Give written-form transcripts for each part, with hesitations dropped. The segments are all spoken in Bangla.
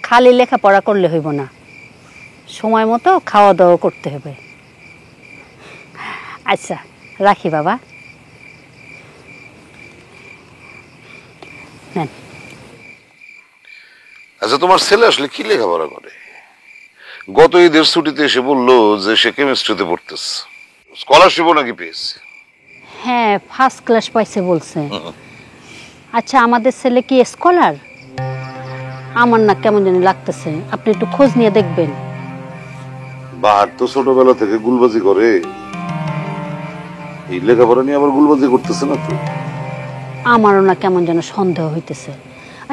খালি লেখাপড়া করলে হইব না, সময় মতো খাওয়া দাওয়া করতে হবে। আচ্ছা রাখি বাবা। আচ্ছা তোমার ছেলে আসলে কি লেখাপড়া করে? গত ঈদের ছুটিতে এসে বললো যে সে কেমিস্ট্রিতে পড়তেছে, স্কলারশিপও নাকি পেয়েছে। হ্যাঁ, ফার্স্ট ক্লাস পাইছে বলছে। আচ্ছা আমাদের ছেলে কি স্কলার? আমার না কেমন জানি লাগতেছে, আপনি একটু খোঁজ নিয়ে দেখবেন। বাহার তো ছোটবেলা থেকে গুলবাজি করে, এই লেখাপড়া নিয়ে আবার গুলবাজি করতেছে না তো? আমারও না কেমন যেন সন্দেহ হইতেছে।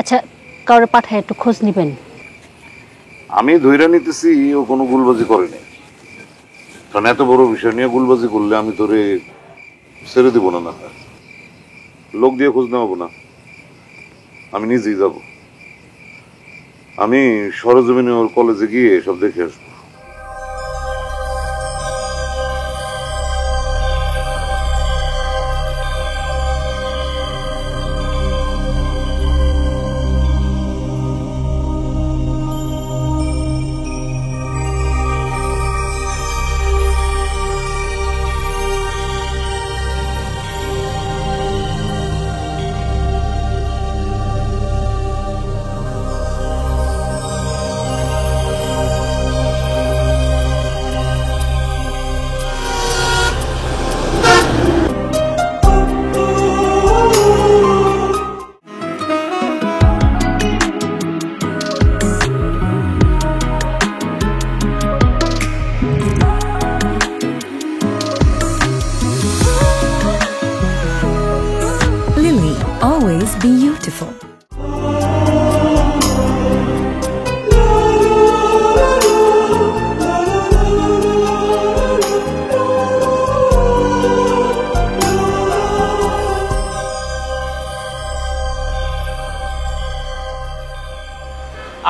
আচ্ছা কাউরে পাঠায় একটু খোঁজ নিবেন। আমি ধইরা নিতেছি ও কোনো গুলবাজি করেনি, কারণ এত বড় বিষয় নিয়ে গুলবাজি করলে আমি তোরে ছেড়ে দিব না। লোক দিয়ে খোঁজ নেওয়াবো না, আমি নিজেই যাব। আমি সরজমিনে ওর কলেজে গিয়ে সব দেখে আসবো। Lily, always beautiful.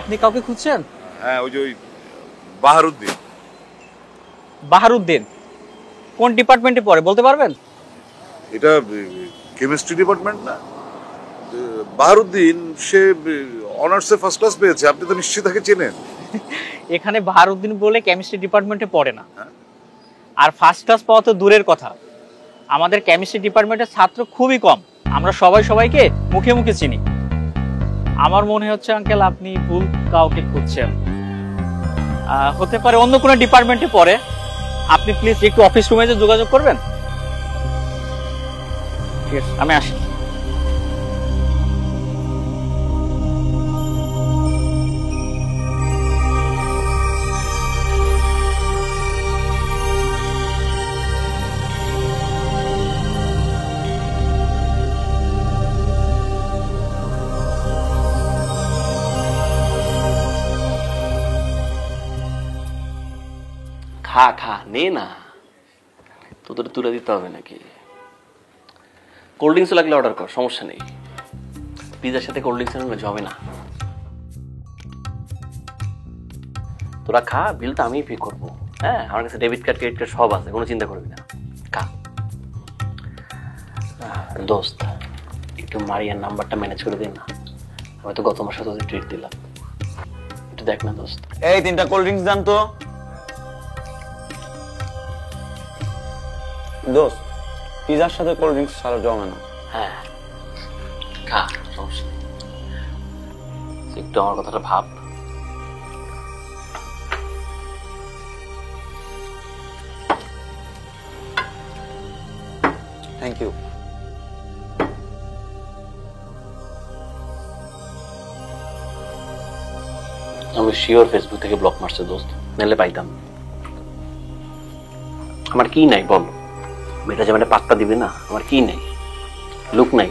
আপনি কাউকে খুঁজছেন? হ্যাঁ, ওই যে ওই বাহারুদ্দিন। বাহারুদ্দিন কোন ডিপার্টমেন্টে পড়ে বলতে পারবেন? এটা কেমিস্ট্রি ডিপার্টমেন্ট না? বাহারুদ্দিন সে অনার্সে ফার্স্ট ক্লাস পেয়েছে, আপনি তো নিশ্চয়ই তাকে চেনেন। এখানে বাহারুদ্দিন বলে কেমিস্ট্রি ডিপার্টমেন্টে পড়ে না। আর ফার্স্ট ক্লাস পাওয়া তো দূরের কথা, আমাদের কেমিস্ট্রি ডিপার্টমেন্টের ছাত্র খুবই কম, আমরা সবাই সবাইকে মুখে মুখে চিনি। আমার মনে হচ্ছে আঙ্কেল আপনি ভুল কাউকে খুঁজছেন, হতে পারে অন্য কোনো ডিপার্টমেন্টে পড়ে। আপনি প্লিজ একটু অফিস রুমে যে যোগাযোগ করবেন। ঠিক আছে, আমি আসি। খা খা নে না, তোদের তুলে দিতে হবে নাকি? কোল্ড ড্রিঙ্কস লাগলে অর্ডার কর, সমস্যা নেই। পিজার সাথে কোল্ড ড্রিঙ্কস আনলে হবে না। তোরা খা, বিল তো আমিই পে করবো। হ্যাঁ, আমার কাছে ডেবিট কার্ড ক্রেডিট কার্ড সব আছে, কোনো চিন্তা করবি না। খা। দোস্ত একটু মারিয়ার নাম্বারটা ম্যানেজ করে দিন না, আমি তো গত মাসে তোদের ট্রিট দিলাম, একটু দেখ না দোস্ত। এই 3টা কোল্ড ড্রিঙ্কস দাম তো। দোস্ত পিজার সাথে কোল্ড ড্রিঙ্কস ছাড়া জমে না। হ্যাঁ খা, সমস্যা নেই, একটু আমার কথাটা ভাব। Thank you. আমি শিওর ফেসবুক থেকে ব্লক মারছে দোস্ত, নাহলে পাইতাম। আমার কি নাই বল, মেয়েটা যে মানে পাত্তা দিবে না। আমার কি নাই, লুক নাই,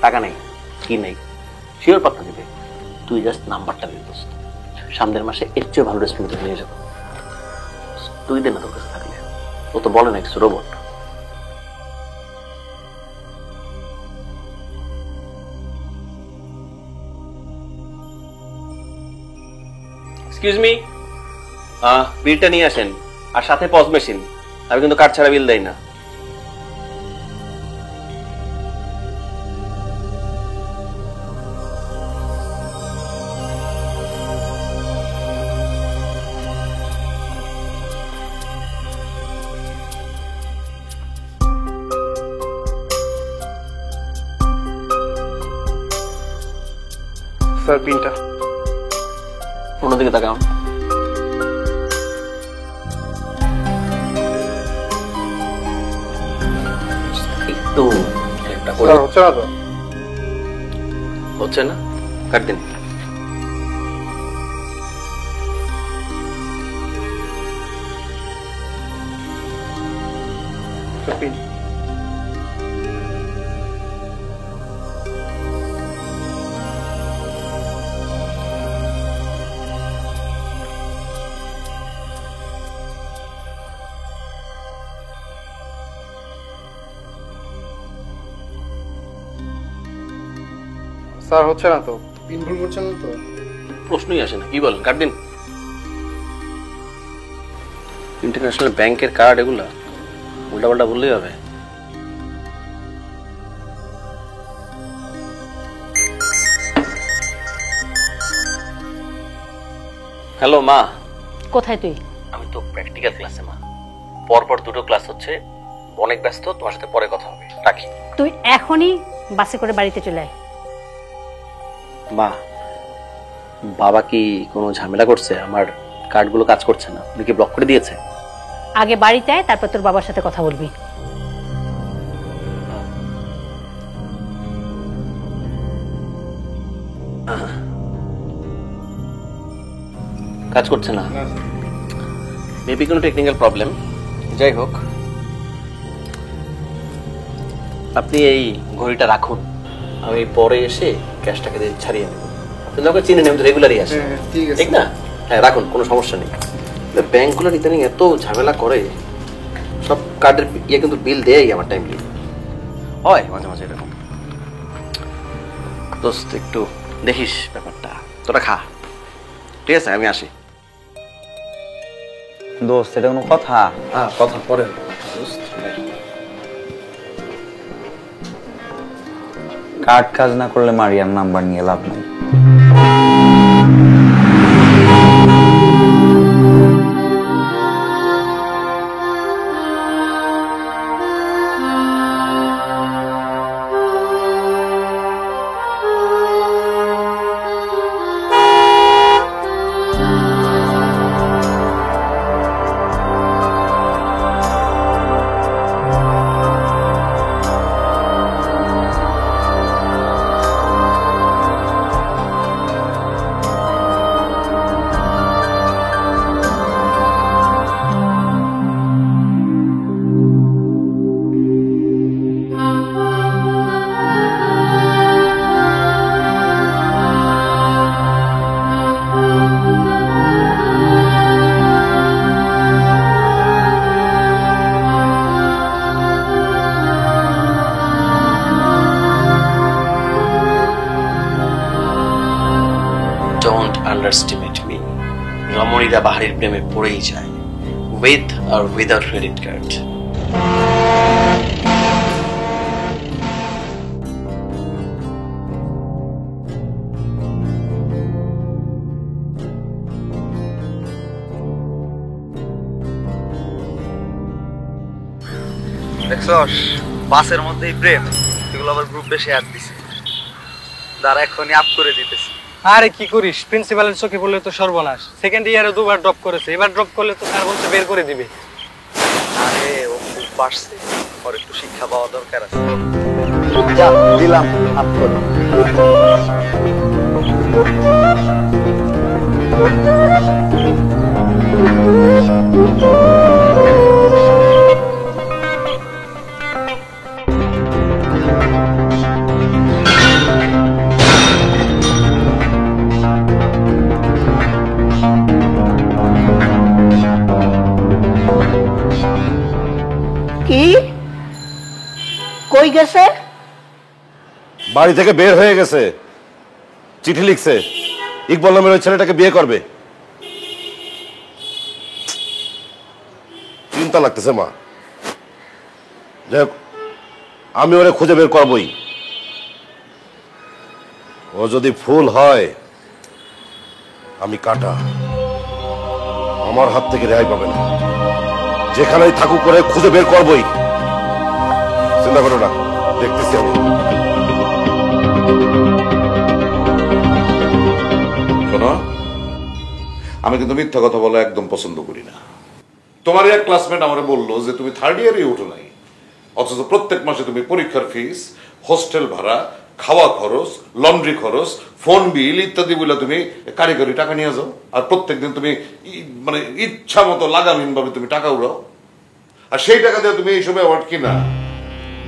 টাকা নাই, কি নাই, শিওর পাত্তা দিবে। তুই জাস্ট নাম্বারটা দে দোস্ত, সামনের মাসে এর চেয়ে ভালো রেসপন্স নিয়ে যাবো। তুই দে না তোর কাছে থাকলে, ও তো বলে না কিছু রোবট। এক্সকিউজ মি, বিলটা নিয়ে আসেন, আর সাথে পজ মেশিন। আমি কিন্তু কার্ড ছাড়া বিল দেই না। স্যার পিনটা। অন্যদিকে তাকাও। একটু একটা করে স্যার হচ্ছে না তো? হচ্ছে না, কাট দিন। Sir pin. স্যার হচ্ছে না তো? পিন ভুল করছেন না তো? প্রশ্নই আসে না, কি বলেন? কাট দিন। ইন্টারন্যাশনাল ব্যাংকের কার্ড এগুলা উল্টাপাল্টা বললেই হবে। হ্যালো মা। কোথায় তুই? আমি তো প্র্যাকটিক্যাল ক্লাসে মা, পরপর দুটো ক্লাস হচ্ছে, অনেক ব্যস্ত, তোমার সাথে পরে কথা হবে, রাখি। তুই এখনই বাসে করে বাড়িতে চলে আয়। মা, বাবা কি কোনো ঝামেলা করছে? আমার কার্ডগুলো কাজ করছে না, উনি কি ব্লক করে দিয়েছে? আগে বাড়িতে আয়, তারপর তোর বাবার সাথে কথা বলবি। কাজ করছে না, মেবি কোনো টেকনিক্যাল প্রবলেম। যাই হোক, আপনি এই ঘড়িটা রাখুন, আমি পরে এসে ক্যাশটাকে ছাড়িয়ে নেব। আপনি আমাকে চিনে নেবেন, রেগুলারই আসে, ঠিক না? হ্যাঁ রাখুন, কোনো সমস্যা নেই। ব্যাংকগুলো ইদানিং এত ঝামেলা করে, সব কার্ডের ইয়ে কিন্তু বিল দেয় আমার টাইমলি, হয় মাঝে মাঝে এরকম। দোস্ত একটু দেখিস ব্যাপারটা, তোরা খা, ঠিক আছে? আমি আসি। দোস্ত এটা কোনো কথা? হ্যাঁ কথা পরে। কার্ড কাজ না করলে মারিয়ার নাম্বার নিয়ে লাভ নাই। Don't underestimate me. রমণীরা বাহারির প্রেমে পড়েই যায়, with or without credit card. দেখছস বাসের মধ্যেই প্রেম, এগুলো আবার গ্রুপে শেয়ার দিছে, যারা এখনই আপ করে দিতেছে। আরে কি করিস, প্রিন্সিপালের চোখে পড়লে তো সর্বনাশ। সেকেন্ড ইয়ারে দুবার ড্রপ করেছে, এবার ড্রপ করলে তো স্যার বলছে বের করে দিবে। আরে ও খুব পারছে, ওর একটু শিক্ষা পাওয়া দরকার আছে। যা দিলাম আপ করে। কি কই গেছে? বাড়ি থেকে বের হয়ে গেছে, চিঠি লিখছে, ইকবাল নামের ওই ছেলেটাকে বিয়ে করবে। চিন্তা লাগতেছে মা। যাই হোক, আমি ওরে খুঁজে বের করবই। ও যদি ফুল হয়, আমি কাটা, আমার হাত থেকে রেহাই পাবে না। যেখানেই থাকুক করে খুঁজে বের করবই, চিন্তা করো না, দেখতেছি আমি। জানো, আমি কিন্তু মিথ্যা কথা বলা একদম পছন্দ করি না। তোমার এক ক্লাসমেট আমারে বললো যে তুমি 3rd ইয়ারে উঠো নাই, অথচ প্রত্যেক মাসে তুমি পরীক্ষার ফিস, হোস্টেল ভাড়া, খাওয়া খরচ, লন্ড্রি খরচ, ফোন বিল ইত্যাদি বলে তুমি কারিগরি টাকা নিয়ে যাও, আর প্রত্যেকদিন তুমি মানে ইচ্ছা মতো লাগামহীন ভাবে তুমি টাকা উড়াও, আর সেই টাকা দিয়ে তুমি এইসব অ্যাওয়ার্ড কিনা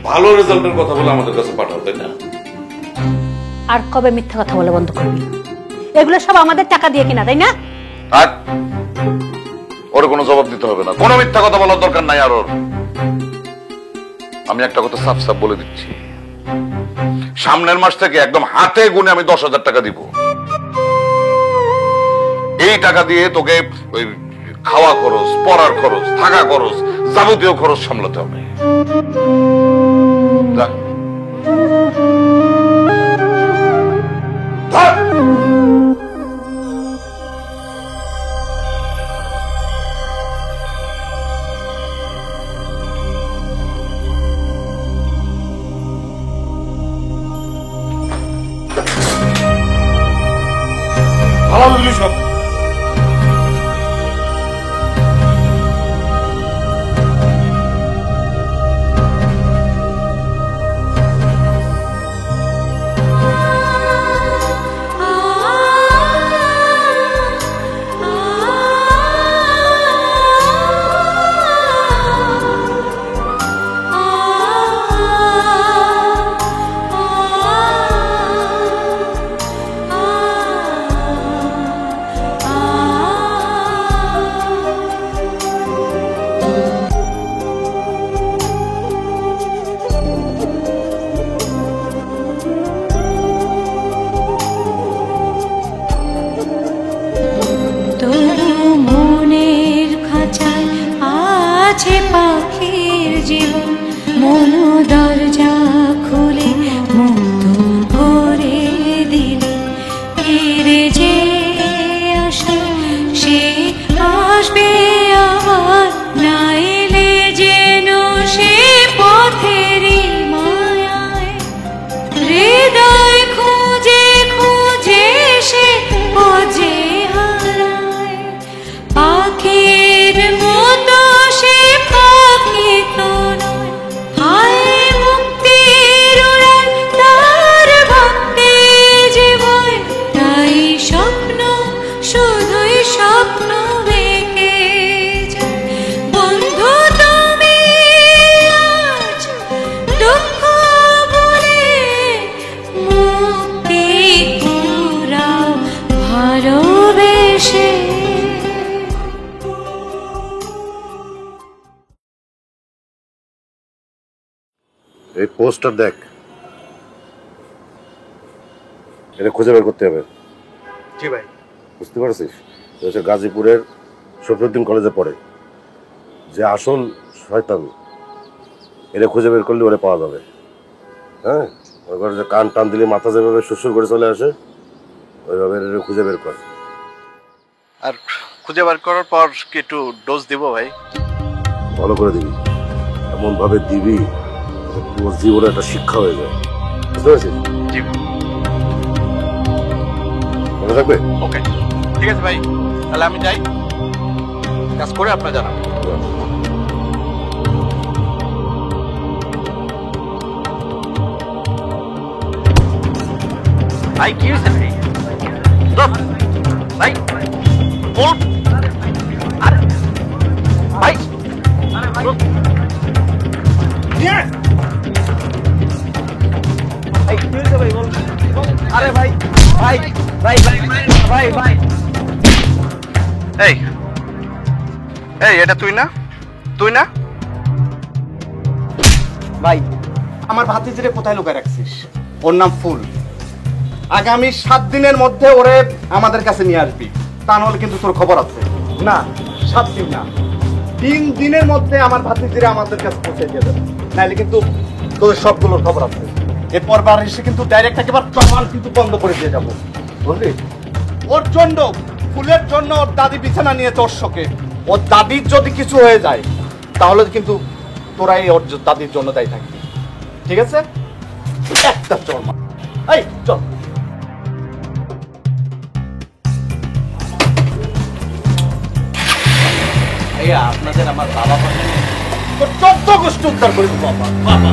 ভালো রেজাল্টের কথা বলে আমাদের কাছে পাঠাও, তাই না? আর কবে মিথ্যা কথা বলে বন্ধ করবি? এগুলো সব আমাদের টাকা দিয়ে কিনা, তাই না? আর ওর কোনো জবাব দিতে হবে না, কোনো মিথ্যা কথা বলার দরকার নাই। আর ওর আমি একটা কথা সাফ সাফ বলে দিচ্ছি, সামনের মাস থেকে একদম হাতে গুনে আমি 10,000 টাকা দিব। এই টাকা দিয়ে তোকে ওই খাওয়া খরচ, পড়ার খরচ, থাকা খরচ, যাবতীয় খরচ সামলাতে হবে। যা। ধর। ভালো দিলি সব। এই পোস্টার দেখ, এটা খুঁজে বের করতে হবে। জি ভাই। বুঝতে পারছিস? হচ্ছে গাজীপুরের শফিউদ্দিন কলেজে পড়ে, যে আসল শয়তান এটা খুঁজে বের করলে ওরে পাওয়া যাবে। হ্যাঁ, ওই যে কান টান দিলে মাথা যেভাবে সুরসুর করে চলে আসে, ওইভাবে খুঁজে বের কর। আর খুঁজে বের করার পর কি একটু ডোজ দিব ভাই? ভালো করে দিবি, এমন ভাবে দিবি তোর জীবনে একটা শিক্ষা হয়ে যায়। বুঝতে পারছিস? জি মনে থাকবে? ওকে, ঠিক আছে ভাই, তাহলে আমি যাই, কাজ করে আপনার জানাবো। ভাই কি হয়েছে ভাই? ভাই বল। আরে ভাই ভাই কি হয়েছে ভাই বল। আরে ভাই ভাই ভাই ভাই ভাই ভাই এই এই এটা তুই না? তুই না? ভাই আমার ভাতিজিরে কোথায় লুকায় রাখছিস? ওর নাম ফুল। আগামী 7 দিনের মধ্যে ওরে আমাদের কাছে নিয়ে আসবি, তা নাহলে কিন্তু তোর খবর আছে। না 7 দিন না, 3 দিনের মধ্যে আমার ভাতিজিরে আমাদের কাছে পৌঁছে দিয়ে যাবে, নাহলে কিন্তু তোর সবগুলোর খবর আছে। এরপর বার এসে কিন্তু ডাইরেক্ট একেবারে চমান কিন্তু বন্ধ করে দিয়ে যাবো, বুঝলি? ওর জন্য, ফুলের জন্য ওর দাদি বিছানা নিয়ে তোর শোকে। ওর দাদির যদি কিছু হয়ে যায় তাহলে কিন্তু তোরাই ওর দাদির জন্য দায়ী থাকবি, ঠিক আছে? একটা চল মা, এই চল। ভাইয়া আপনাদের আমার বাবা বললেন তোর 14 গোষ্ঠী উদ্ধার করে দেবো। বাবা বাবা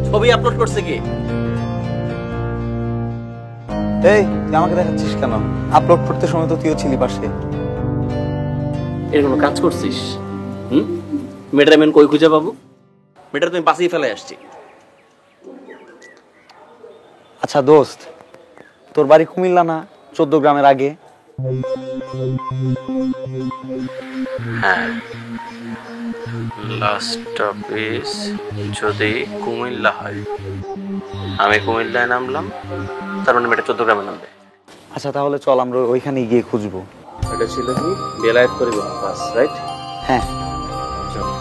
ছবি আপলোড করছে কি? এই তুই আমাকে দেখাচ্ছিস কেন? আপলোড করতে সময় তো তুইও ছিলি পাশে। এর কোনো কাজ করছিস? মেয়েটার আমি কই খুঁজে পাবো? মেয়েটা তুমি বাঁচিয়ে ফেলে আসছি। আচ্ছা দোস্ত, তোর বাড়ি কুমিল্লা না 14 গ্রামের আগে? হ্যাঁ, লাস্ট অফিস যদি কুমিল্লা হয়, আমি কুমিল্লায় নামলাম, তার মানে মেয়েটা 14 গ্রামে নামবে। আচ্ছা তাহলে চল আমরা ওইখানে গিয়ে খুঁজবো। এটা ছিল কি বেলায়েত পরিবহন বাস, রাইট? হ্যাঁ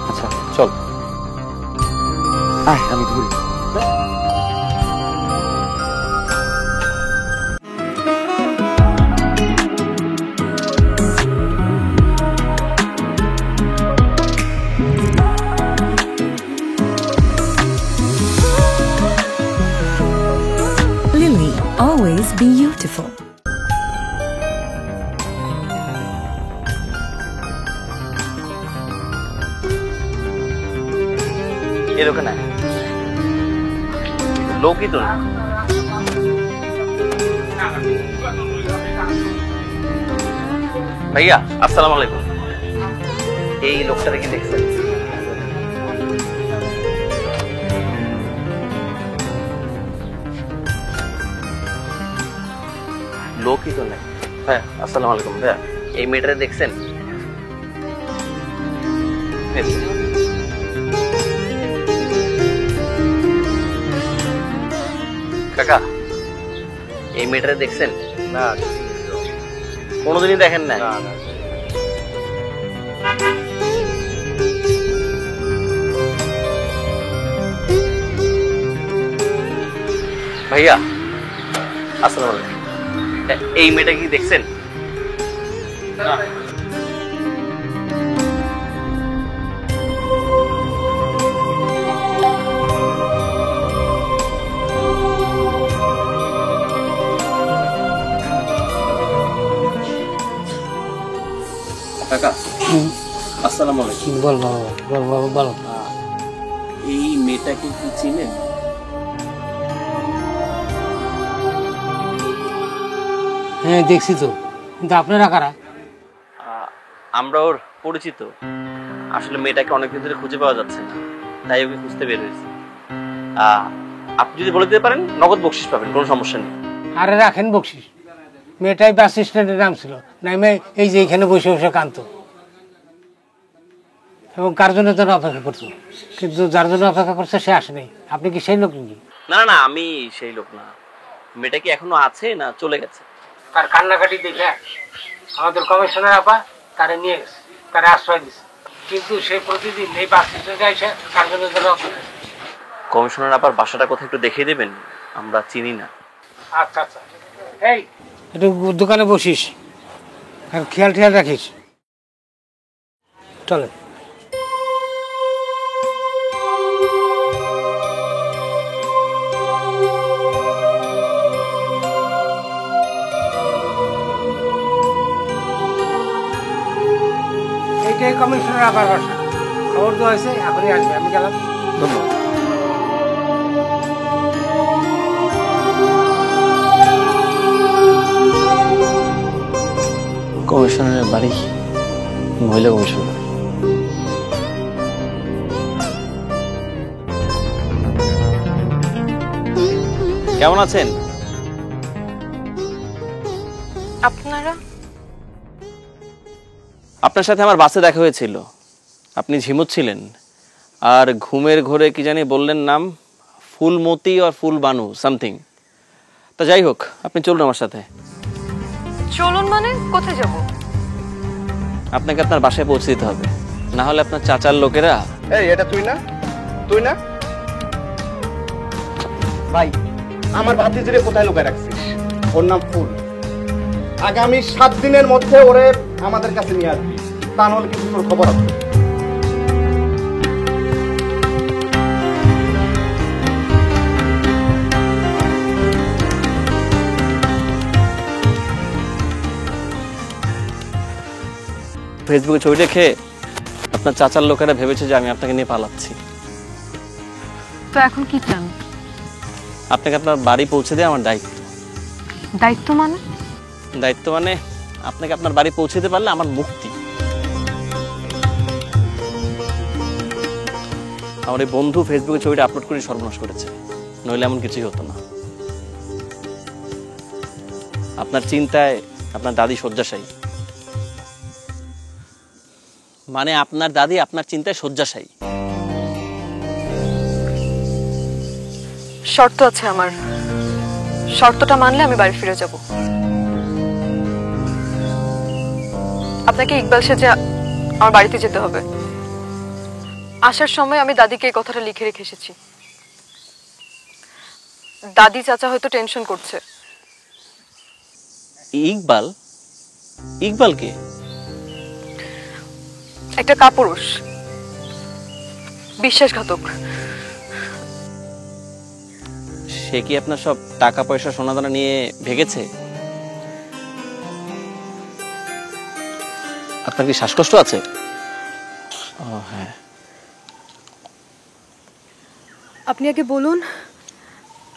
আচ্ছা চল, আয় আমি ধরি। Lily, always beautiful. এই দোকানে লোকই তো না। ভাইয়া আসসালামু আলাইকুম। এই লোকটাকে কি দেখছেন? লোকই তো নাই। হ্যাঁ আসসালামু আলাইকুম ভাইয়া, এই মেয়েটারে দেখছেন? কাকা এই মেয়েটারে দেখছেন? না, কোনোদিনই দেখেন না? ভাইয়া আসসালামু আলাইকুম, এই মেয়েটা কি দেখছেন? কাকা আসসালামু আলাইকুম। বল বাবা, বল বাবা, বল। এই মেয়েটাকে কি চিনেন? হ্যাঁ দেখছি তো, কিন্তু আপনারা কারা? আমরা ওর পরিচিত। আসলে মেয়েটাকে অনেকদিন ধরে খুঁজে পাওয়া যাচ্ছে না, তাই ওকে খুঁজতে বের হয়েছে। আপনি যদি বলে দিতে পারেন নগদ বকশিস পাবেন, কোনো সমস্যা নেই। আরে রাখেন বকশিস, মেয়েটাই বাস স্ট্যান্ডে নামছিল, নামে এই যে এখানে বসে বসে কাঁদতো এবং কার জন্য যেন অপেক্ষা করতো, কিন্তু যার জন্য অপেক্ষা করছে সে আসেনি। আপনি কি সেই লোক নাকি? না না না, আমি সেই লোক না। মেয়েটা কি এখনো আছে না চলে গেছে? তার কান্নাকাটি দেখে আমাদের কমিশনার আপা তারে নিয়ে গেছে, তারে আশ্রয় দিচ্ছে, কিন্তু সে প্রতিদিন এই বাস স্ট্যান্ডে এসে কার জন্য যেন অপেক্ষা। কমিশনার আবার বাসাটা কোথায় একটু দেখিয়ে দেবেন? আমরা চিনি না। আচ্ছা আচ্ছা, এই একটু দোকানে বসিস আর খেয়াল ঠেয়াল রাখিস। চলে এইটাই কমিশনার আবার বাসা, খবর দেওয়া হয়েছে, এখনই আসবে। আমি গেলাম, ধন্যবাদ। কমিশনারের বাড়ি, মহিলা কমিশনার। কেমন আছেন আপনারা? আপনার সাথে আমার বাসে দেখা হয়েছিল, আপনি ঝিমুচ্ছিলেন আর ঘুমের ঘোরে কি জানি বললেন নাম, ফুলমতি আর ফুলবানু সামথিং। তা যাই হোক, আপনি চলুন আমার সাথে। চলুন মানে কোথায় যাব? আপনাকে আপনার বাসায় পৌঁছে দিতে হবে, না হলে আপনার চাচার লোকেরা। এই এটা তুই না? তুই না? ভাই আমার ভাতিজিরে কোথায় লুকায় রাখছিস? ওর নাম ফুল। আগামী 7 দিনের মধ্যে ওরে আমাদের কাছে নিয়ে আসবি, তা নাহলে কিন্তু তোর খবর আছে। ফেসবুকে ছবি দেখে আপনার চাচার লোকেরা ভেবেছে যে আমি আপনাকে নিয়ে পালাচ্ছি। তো এখন কি চান? আপনাকে আপনার বাড়ি পৌঁছে দেওয়া আমার দায়িত্ব। দায়িত্ব মানে? দায়িত্ব মানে আপনাকে আপনার বাড়ি পৌঁছে দিতে পারলে আমার মুক্তি। আমার এই বন্ধু ফেসবুকে ছবিটা আপলোড করে সর্বনাশ করেছে, নইলে এমন কিছুই হতো না। আপনার চিন্তায় আপনার দাদি শয্যাশায়ী, মানে আপনার দাদি আপনার চিন্তায় শয্যাশায়ী। শর্ত আছে আমার, শর্তটা মানলে আমি বাড়ি ফিরে যাব। আপনাকে ইকবাল সেজে আমার বাড়িতে যেতে হবে। আসার সময় আমি দাদিকে এই কথাটা লিখে রেখে এসেছি। দাদি চাচা হয়তো টেনশন করছে। ইকবাল? ইকবাল কে? একটা কাপুরুষ, বিশ্বাসঘাতক। সে কি আপনার সব টাকা পয়সা সোনাদানা নিয়ে ভেগেছে? আপনার কি শ্বাসকষ্ট আছে? ও হ্যাঁ। আপনি আগে বলুন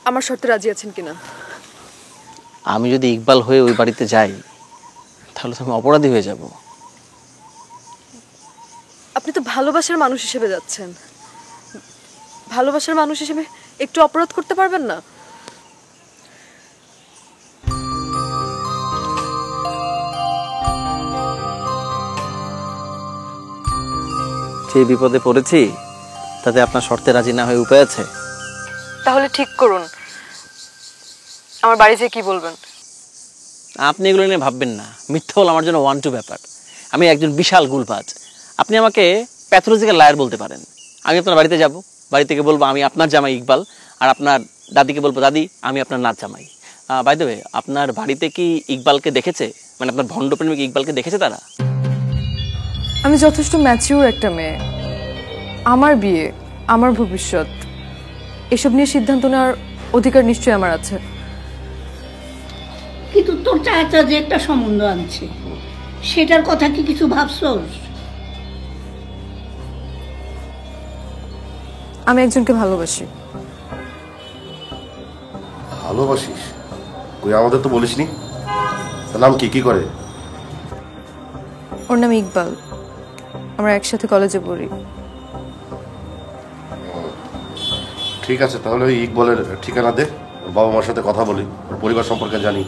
আমার শর্তে রাজি আছেন কিনা। আমি যদি ইকবাল হয়ে ওই বাড়িতে যাই তাহলে তো আমি অপরাধী হয়ে যাব। আপনি তো ভালোবাসার মানুষ হিসেবে যাচ্ছেন, ভালোবাসার মানুষ হিসেবে একটু অপরাধ করতে পারবেন না? যে বিপদে পড়েছি তাতে আপনার শর্তে রাজি না হয়ে উপায় আছে? তাহলে ঠিক করুন আমার বাড়ি যেয়ে কি বলবেন। আপনি এগুলো নিয়ে ভাববেন না, মিথ্যা বলা আমার জন্য 1-2 ব্যাপার। আমি একজন বিশাল গুলবাজ। আপনি আমাকে প্যাথোলজিক্যাল লায়ার বলতে পারেন। আমি আপনার বাড়িতে যাব, বাড়ি থেকে বলবো আমি আপনার জামাই ইকবাল, আর আপনার দাদিকে বলবো দাদি আমি আপনার নাচ জামাই। বাই দ্য ওয়ে, আপনার বাড়িতে কি ইকবালকে দেখেছে, মানে আপনার ভণ্ড প্রেমিক ইকবালকে দেখেছে তারা? আমি যথেষ্ট ম্যাচিউর একটা মেয়ে, আমার বিয়ে, আমার ভবিষ্যৎ, এসব নিয়ে সিদ্ধান্ত নেওয়ার অধিকার নিশ্চয়ই আমার আছে। কিন্তু তোর চাচা যে একটা সম্বন্ধ আনছে সেটার কথা কি কিছু ভাবছস? আমি একজনকে ভালোবাসি। ভালোবাসিস? কই আমাদের তো বলিসনি। তার নাম কি? কি করে? ওর নাম ইকবাল, আমরা একসাথে কলেজে পড়ি। ঠিক আছে, তাহলে ওই ইকবালের ঠিকানা দে, ওর বাবা মার সাথে কথা বলি, ওর পরিবার সম্পর্কে জানি।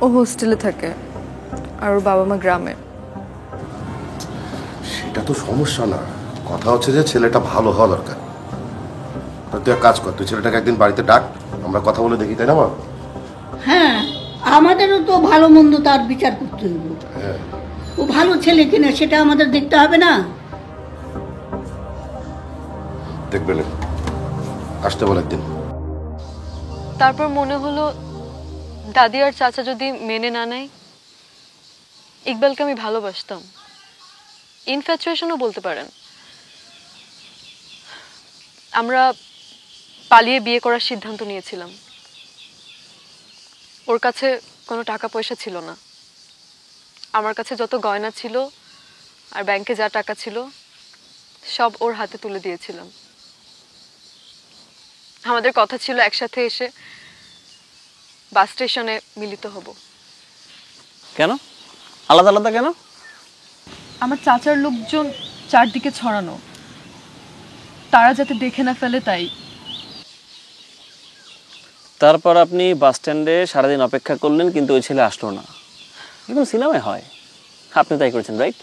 ও হোস্টেলে থাকে আর ওর বাবা মা গ্রামে। সেটা তো সমস্যা না, কথা হচ্ছে যে ছেলেটা ভালো হওয়া দরকার। তুই এক কাজ কর, তুই ছেলেটাকে একদিন বাড়িতে ডাক, আমরা কথা বলে দেখি, তাই না মা? হ্যাঁ, আমাদেরও তো ভালো মন্দ তার বিচার করতে হবে। হ্যাঁ, ও ভালো ছেলে কিনা সেটা আমাদের দেখতে হবে না? দেখবে না, আসতে বল একদিন। তারপর মনে হলো দাদি আর চাচা যদি মেনে না নেয়, ইকবালকে আমি ভালোবাসতাম, ইনফ্যাচুয়েশনও বলতে পারেন। আমরা পালিয়ে বিয়ে করার সিদ্ধান্ত নিয়েছিলাম। ওর কাছে কোনো টাকা পয়সা ছিল না, আমার কাছে যত গয়না ছিল আর ব্যাংকে যা টাকা ছিল সব ওর হাতে তুলে দিয়েছিলাম। আমাদের কথা ছিল একসাথে এসে বাস স্টেশনে মিলিত হব। কেন আলাদা আলাদা কেন? আমার চাচার লোকজন চারদিকে ছড়ানো, তারা যাতে দেখে না ফেলে তাই। তারপর আপনি বাস স্ট্যান্ডে সারাদিন অপেক্ষা করলেন, কিন্তু ওই ছেলে আসলো না। এরকম সিনেমায় হয়, আপনি তাই করেছেন, রাইট?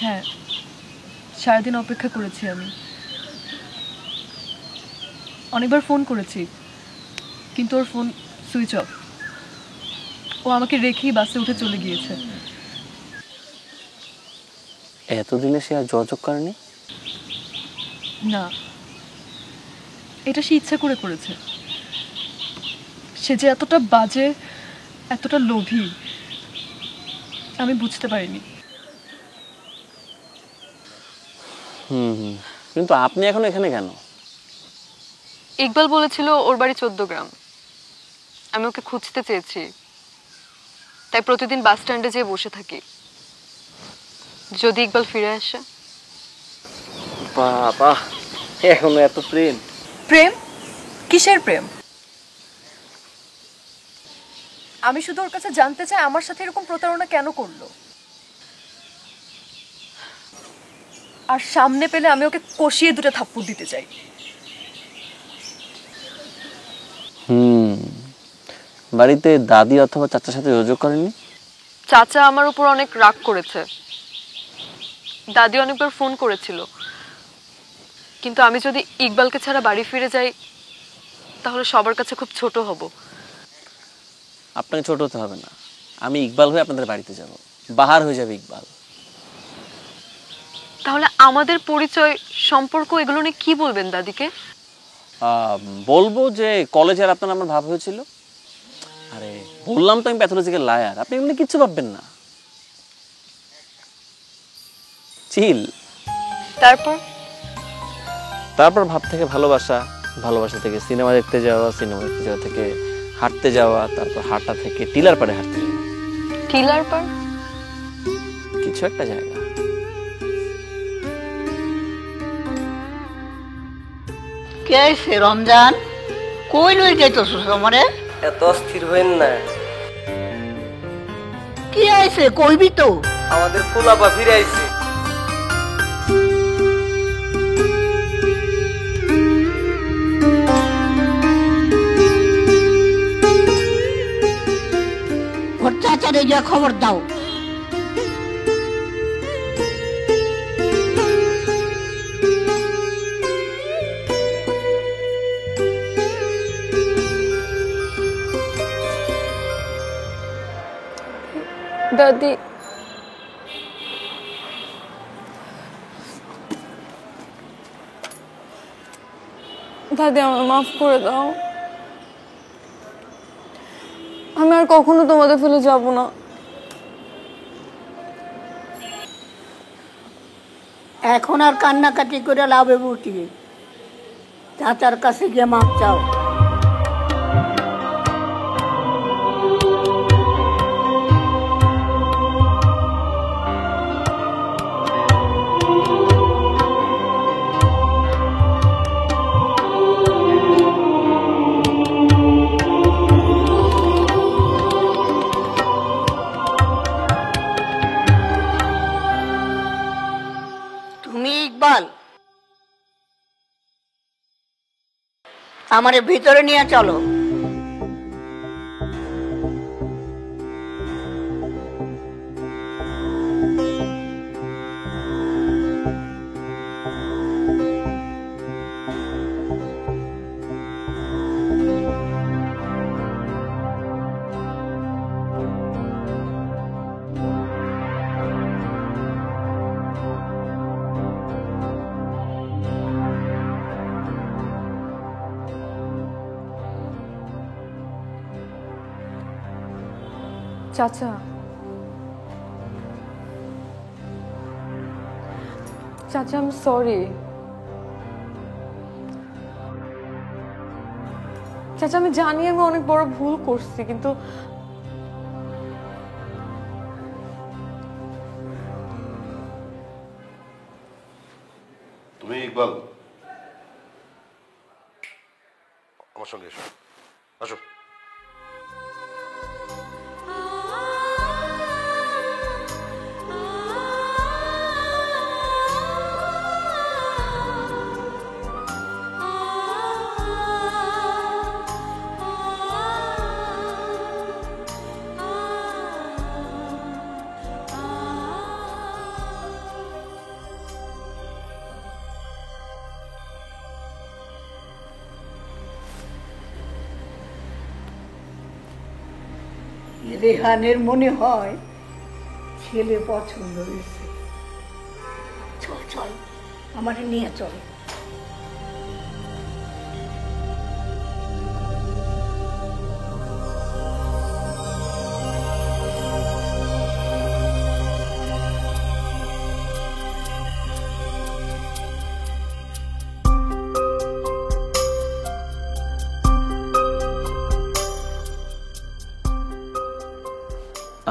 হ্যাঁ, সারাদিন অপেক্ষা করেছি আমি। অনেকবার ফোন করেছি কিন্তু ওর ফোন সুইচ অফ। ও আমাকে রেখেই বাসে উঠে চলে গিয়েছে। এতদিনে সে আর যোগাযোগ করেনি? না, এটা সে ইচ্ছা করে করেছে। সে যে এতটা বাজে, এতটা লোভী আমি বুঝতে পারিনি। কিন্তু আপনি এখন এখানে কেন? ইকবাল বলেছিল ওর বাড়ি 14 গ্রাম, আমি ওকে খুঁজতে চেয়েছি, তাই প্রতিদিন বাস স্ট্যান্ডে যেয়ে বসে থাকি, যদি ইকবাল ফিরে আসে। বাবা, এখনো এত প্রেম? প্রেম? কিসের প্রেম? আমি শুধু ওর কাছে জানতে চাই আমার সাথে এরকম প্রতারণা কেন করলো, আর সামনে পেলে আমি ওকে কষিয়ে 2টা থাপ্পড় দিতে চাই। বাড়িতে দাদি অথবা চাচার সাথে যোগাযোগ করেননি? চাচা আমার উপর অনেক রাগ করেছে, দাদি অনেকবার ফোন করেছিল, কিন্তু আমি যদি ইকবালকে ছাড়া বাড়ি ফিরে যাই তাহলে সবার কাছে খুব ছোট হব। আপনাকে ছোট হতে হবে না, আমি ইকবাল হয়ে আপনাদের বাড়িতে যাব, বাহার হয়ে যাবে ইকবাল। তাহলে আমাদের পরিচয়, সম্পর্ক এগুলো নিয়ে কি বলবেন দাদিকে? বলবো যে কলেজে আর আপনার আমার ভাব হয়েছিল। আরে বললাম তো আমি প্যাথোলজিক্যাল লায়ার, আপনি এমনি কিচ্ছু ভাববেন না। চিল। তারপর ভাব থেকে ভালোবাসা, ভালোবাসা থেকে সিনেমা দেখতে যাওয়া, সিনেমা দেখতে যাওয়া থেকে হাঁটতে যাওয়া, তারপর হাঁটা থেকে টিলার পাড়ে হাঁটতে যাওয়া। টিলার পাড়? কিছু একটা জায়গা। কে আইছে রমজান? কই লই যাইতেছস আমারে? এত অস্থির হইন না। কি আইছে কইবি তো? আমাদের ফুলাপা ফিরে আইছে। ওর চাচারে যা খবর দাও। দাদি, দাদি আমায় মাফ করে দাও, আমি আর কখনো তোমাদের ফেলে যাব না। এখন আর কান্নাকাটি করে লাভে বুটি, চাচার কাছে গিয়ে মাপ চাও। ইকবাল, আমারে ভিতরে নিয়ে চলো। চাচা, চাচা আমি সরি। চাচা আমি জানি আমি অনেক বড় ভুল করছি, কিন্তু তুমি ইকবাল আমার সঙ্গে এসো, আসো। রেহানের মনে হয় ছেলে পছন্দ হয়েছে। চল চল, আমার নিয়ে চল।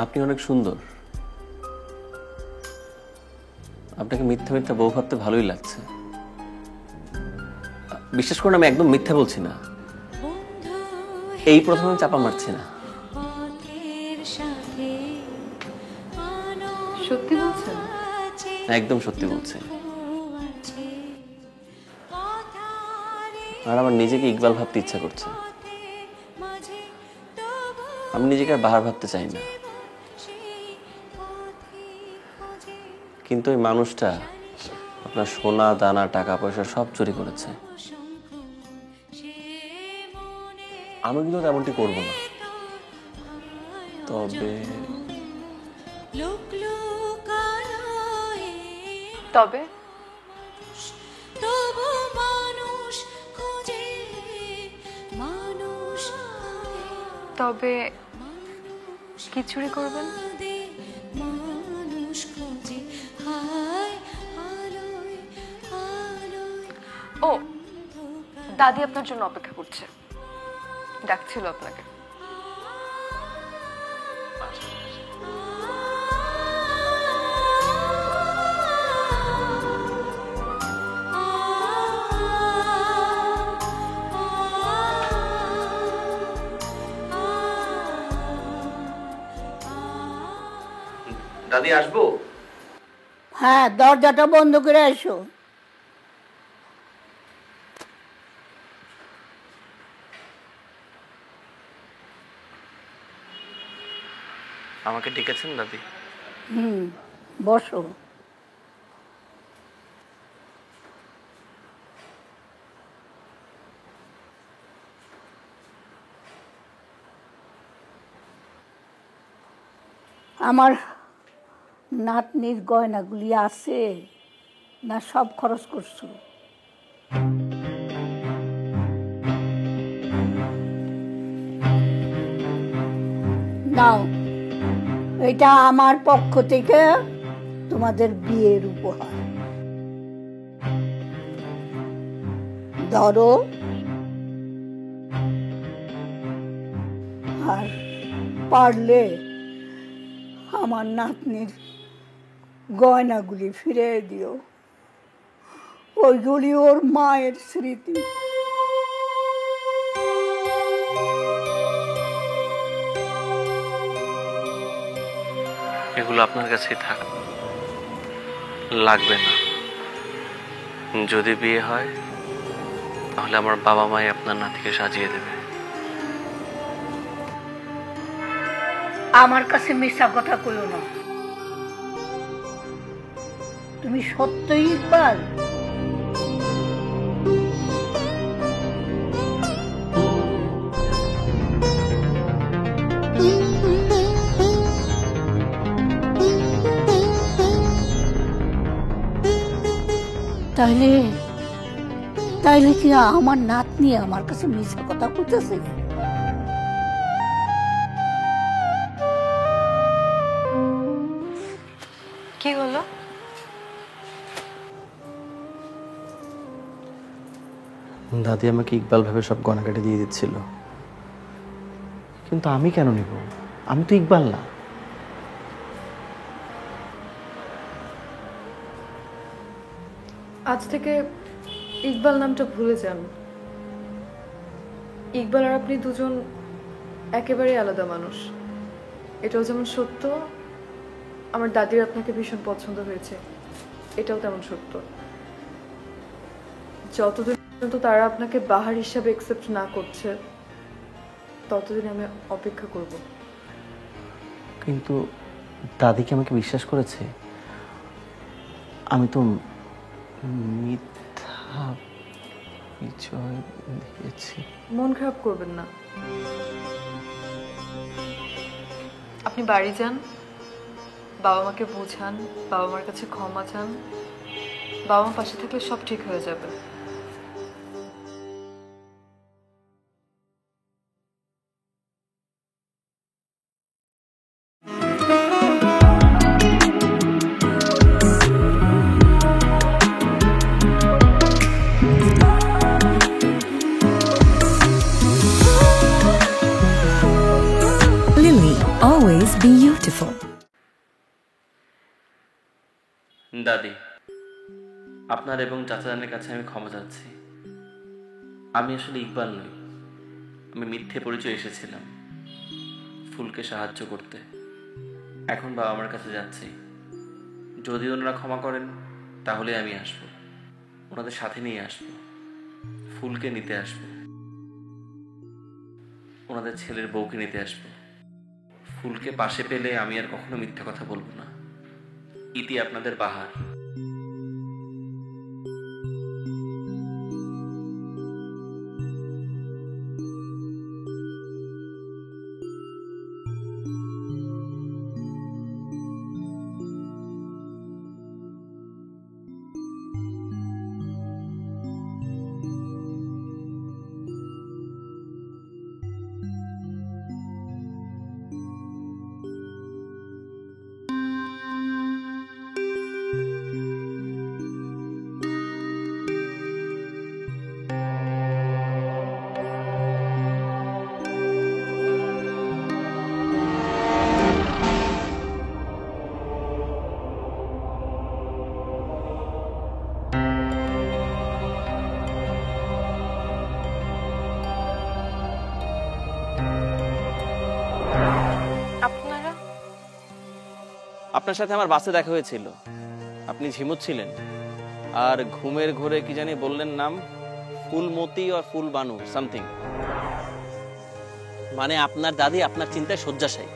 আপনি অনেক সুন্দর। আপনাকে মিথ্যা মিথ্যা বউ ভাবতে ভালোই লাগছে। বিশ্বাস করুন, আমি একদম মিথ্যা বলছি না। এই প্রথমে চাপা মারছি না। সত্যি বলছেন? একদম সত্যি বলছি। আর আমার নিজেকে ইকবাল ভাবতে ইচ্ছা করছে। আমি নিজেকে আর বাহার ভাবতে চাই না। কিন্তু ওই মানুষটা আপনার সোনা দানা টাকা পয়সা সব চুরি করেছে। আমি কিন্তু তেমনটি করব না। তবে তবে তবে কি চুরি করবেন? ও, দাদি আপনার জন্য অপেক্ষা করছে, ডাকছিল আপনাকে। দাদি আসবো? হ্যাঁ, দরজাটা বন্ধ করে এসো। আমাকে ডেকেছেন দাদি? বসো। আমার নাতনির গয়নাগুলি আছে না সব খরচ করছো? নাও, এটা আমার পক্ষ থেকে তোমাদের বিয়ের উপহার। ধরো। আর পারলে আমার নাতনির গয়নাগুলি ফিরে দিও। ওইগুলি ওর মায়ের স্মৃতি। এগুলো আপনার কাছেই থাক, লাগবে না। যদি বিয়ে হয় তাহলে আমার বাবা মাই আপনার নাতিকে সাজিয়ে দেবে। আমার কাছে মিথ্যা কথা কইও না। তুমি সত্যই ইকবাল? তাইলে কি আমার নাতনি আমার কাছে মিথ্যা কথা কইতেছে? কি হলো? দাদি আমাকে ইকবাল ভাবে সব গয়নাকাটি দিয়ে দিচ্ছিল, কিন্তু আমি কেন নিব? আমি তো ইকবাল না। আজ থেকে ইকবাল নামটা ভুলে যান। ইকবাল আর আপনি দুজন একেবারেই আলাদা মানুষ। এটাও যেমন সত্য, আমার দাদির আপনাকে ভীষণ পছন্দ হয়েছে, এটাও তেমন সত্য। যতদিন পর্যন্ত তারা আপনাকে বাহার হিসাবে অ্যাকসেপ্ট না করছে ততদিন আমি অপেক্ষা করব। কিন্তু দাদি কি আমাকে বিশ্বাস করেছে? আমি তো মিথ্যা পরিচয় দিয়েছি। মন খারাপ করবেন না। আপনি বাড়ি যান, বাবা মাকে বোঝান, বাবা মার কাছে ক্ষমা চান। বাবা মা পাশে থাকলে সব ঠিক হয়ে যাবে। Lily, always be you. beautiful. দাদি, আপনার এবং চাচাজানের কাছে আমি ক্ষমা চাচ্ছি। আমি আসলে ইকবাল নই, আমি মিথ্যে পরিচয় এসেছিলাম ফুলকে সাহায্য করতে। এখন বাবা মার কাছে যাচ্ছি, যদি ওনারা ক্ষমা করেন তাহলে আমি আসবো, ওনাদের সাথে নিয়ে আসবো, ফুলকে নিতে আসবো, ওনাদের ছেলের বউকে নিতে আসবো। ফুলকে পাশে পেলে আমি আর কখনো মিথ্যা কথা বলবো না। ইতি আপনাদের বাহার। আপনার সাথে আমার বাসে দেখা হয়েছিল, আপনি ঝিমুচ্ছিলেন আর ঘুমের ঘোরে কি জানি বললেন নাম, ফুলমতি আর ফুলবানু সামথিং। মানে আপনার দাদি আপনার চিন্তায় শয্যাশায়ী।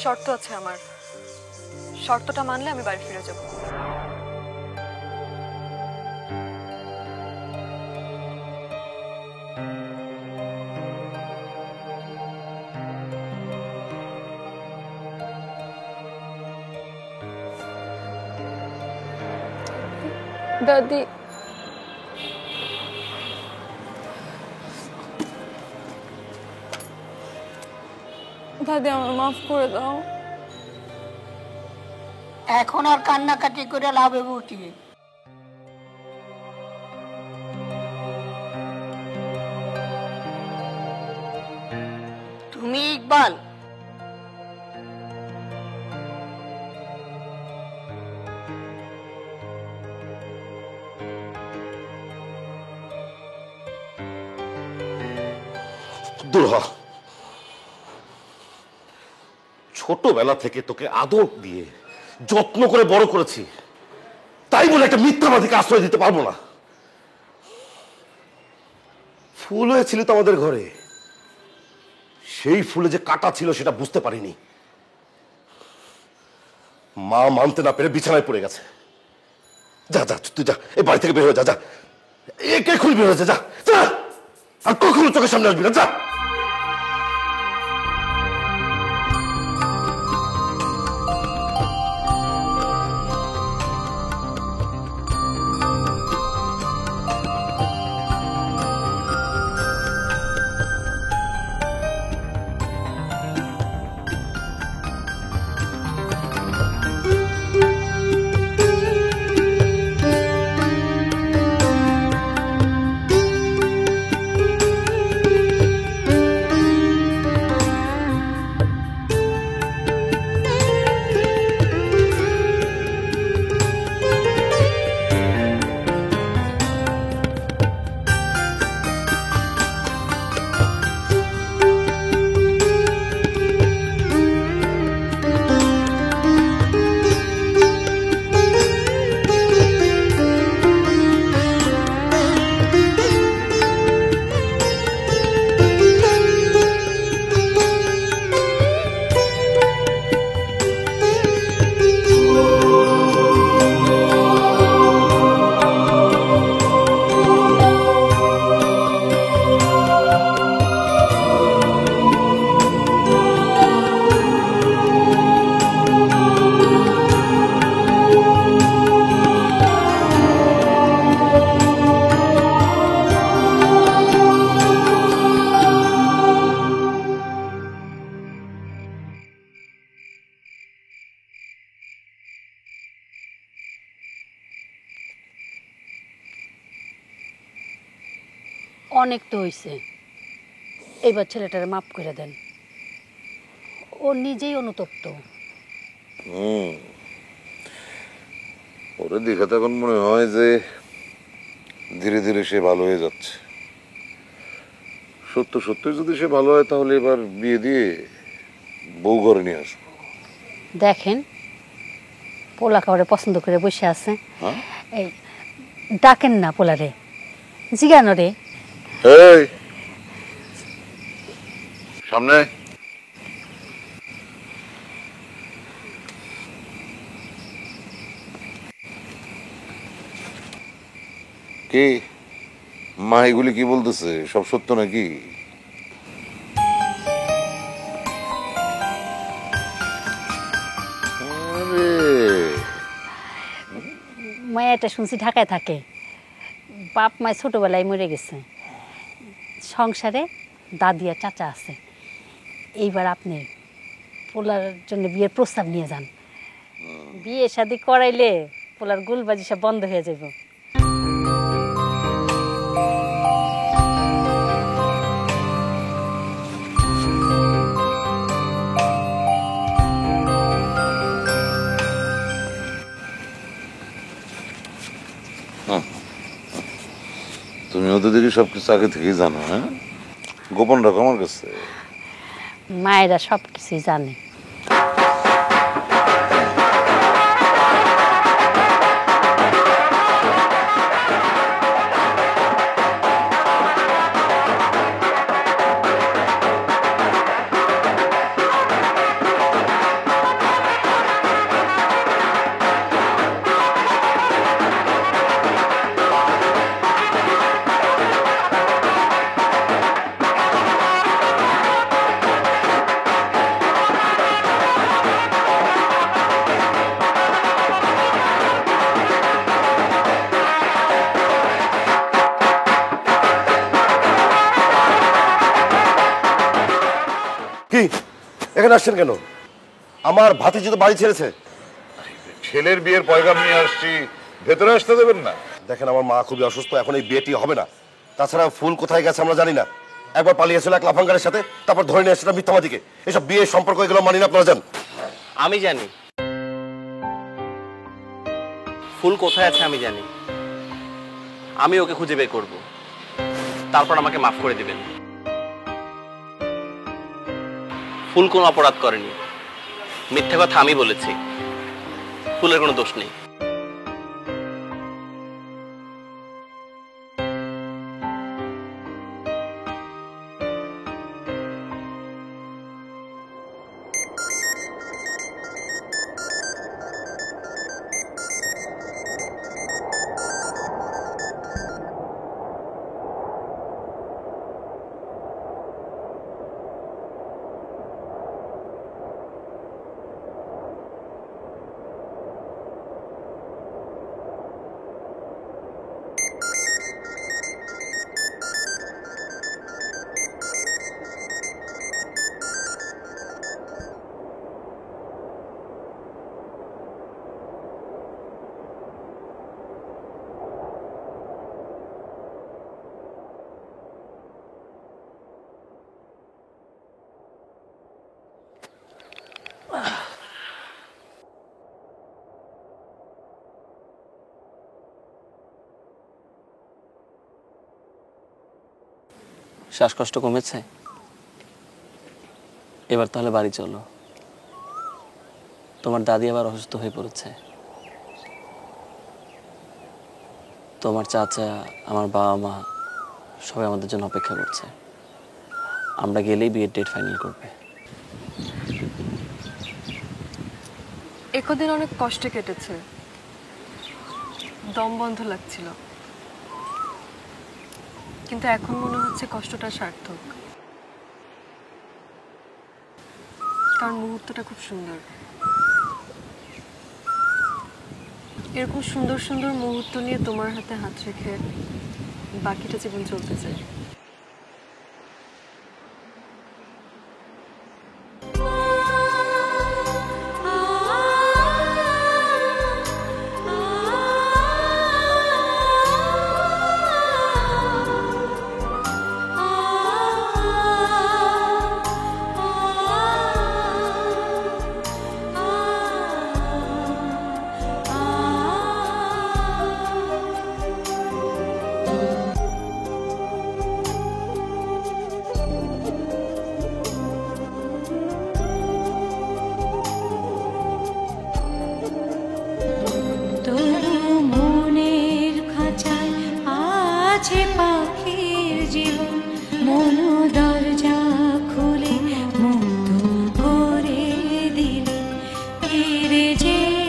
শর্ত আছে আমার, শর্তটা মানলে আমি বাড়ি ফিরে যাব। দাদি, দাদি আমার মাফ করে দাও। এখন আর কান্নাকাটি করে লাভ হবে উঠি। তুমি ইকবাল, দূর হ। ছোটবেলা থেকে তোকে আদর দিয়ে যত্ন করে বড় করেছি, তাই বলে একটা মিথ্যাবাদীকে আশ্রয় দিতে পারবো না। ফুল হয়েছিল তো আমাদের ঘরে, সেই ফুলে যে কাটা ছিল সেটা বুঝতে পারিনি। মা মানতে না পেরে বিছানায় পড়ে গেছে। যা যা তুই যা, এই বাড়ি থেকে বের হয়ে যা, যা একে খুল বের হয়েছে, যা যা, আর কখনো চোখের সামনে আসবি না, যা। অনেক তো হইছে, এবার ছেলেটারে মাফ করে দেন। ও নিজেই অনুতপ্ত, ওরে দেখে তো এখন মনে হয় যে ধীরে ধীরে সে ভালো হয়ে যাচ্ছে। সত্যই যদি সে ভালো হয় তাহলে এবার বিয়ে দিয়ে বউ ঘরে নিয়ে আসবো। দেখেন পোলা কাউরে পছন্দ করে বসে আছে, এই ডাকেন না পোলারে, জিগানো রে। এই সামনে কি মা এগুলি কি বলতেছে? সব সত্য নাকি? মায়াটা শুনছি ঢাকায় থাকে, বাপ মায় ছোটবেলায় মরে গেছে, সংসারে দাদি আর চাচা আছে। এইবার আপনি পোলার জন্য বিয়ের প্রস্তাব নিয়ে যান, বিয়ে শাদি করাইলে পোলার গুলবাজি সব বন্ধ হয়ে যাব। তুমিও তো দেখি সবকিছু আগে থেকেই জানো। হ্যাঁ, গোপন রাখো আমার কাছে। মায়েরা সব কিছুই জানে। কি এখানে আসছেন কেন? আমার ভাতিজি তো বাড়ি ছেড়েছে। ছেলের বিয়ের পয়গাম নিয়ে আসছি, ভেতরে আসতে দেবেন না? দেখেন আমার মা খুবই অসুস্থ, এখন এই বিয়েটি হবে না। তাছাড়া ফুল কোথায় গেছে আমরা জানি না। একবার পালিয়েছিল এক লাফাঙ্গারের সাথে, তারপর ধরে নিয়ে আসছিল মিথ্যাবাদীকে। এসব বিয়ের সম্পর্ক এগুলো মানি না, আপনারা জান। আমি জানি ফুল কোথায় আছে, আমি জানি। আমি ওকে খুঁজে বের করব, তারপর আমাকে মাফ করে দিবেন। ফুল কোনো অপরাধ করেনি, মিথ্যে কথা আমি বলেছি। ফুলের কোনো দোষ নেই। শ্বাসকষ্ট কমেছে? এবার তাহলে বাড়ি চলো। তোমার দাদি আবার অসুস্থ হয়ে পড়েছে। তোমার চাচা, আমার বাবা মা সবাই আমাদের জন্য অপেক্ষা করছে। আমরা গেলেই বিয়ের ডেট ফাইনাল করবে। একদিন অনেক কষ্টে কেটেছে, দম বন্ধ লাগছিল, কিন্তু এখন মনে হচ্ছে কষ্টটা সার্থক। কারণ মুহূর্তটা খুব সুন্দর। এরকম সুন্দর সুন্দর মুহূর্ত নিয়ে তোমার হাতে হাত রেখে বাকিটা জীবন চলতে চাই। ফিরে যে